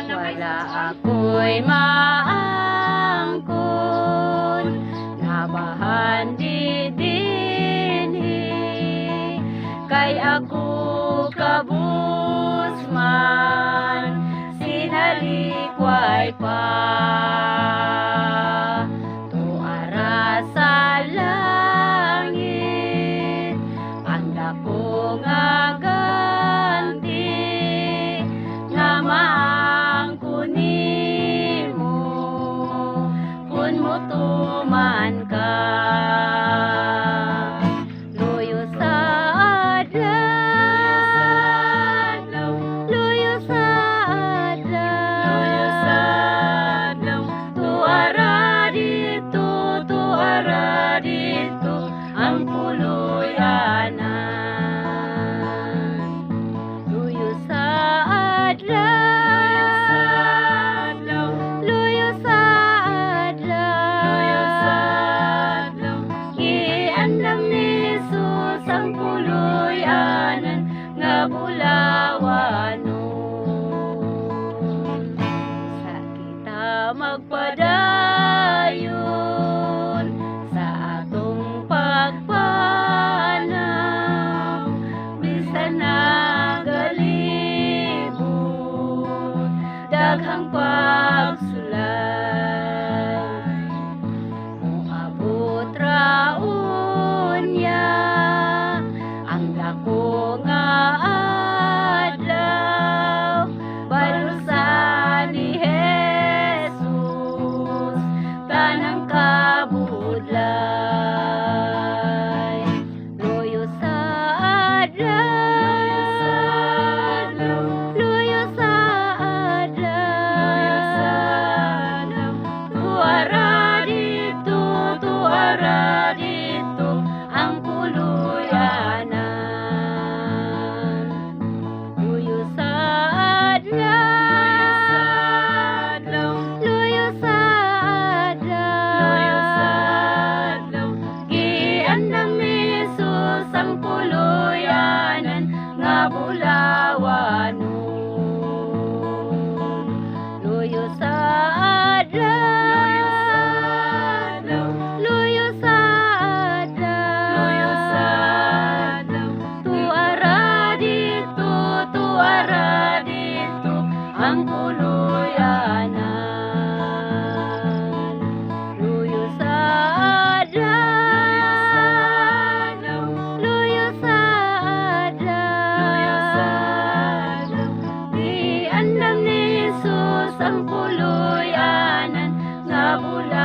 Wala ako'y maangkon, nabahan di dinhi, kay ako kabusman, sinalikway pa. Tuara sa langit, ang dako nga ganti, nga maangkunimo, kun motuman ka. Luyo sa adlaw, luyo sa adlaw, tuara dito, ang puluyanan. Luyo sa adlaw, luyo sa adlaw, giandam ni Jesus ang puluyanan nga bulawanon. Sa kita magpadayon sa atong pagpanaw, bisan nagalibot daghang pagsulay, moabot raunya ang dako nga adlaw, balusan ni Jesus tanang kabudlay. Luyo sa adlaw, luyo sa adlaw, tuara dito, ang puluyanan. Luyo sa adlaw, luyo sa adlaw, giandam ni Jesus ang puluyanan nga bulawanon. Luyo sa adlaw, luyo sa adlaw, tuara dito, ang puluyanan. Luyo sa adlaw, luyo sa adlaw, giandam ni Jesus ang puluyanan nga bulawanon.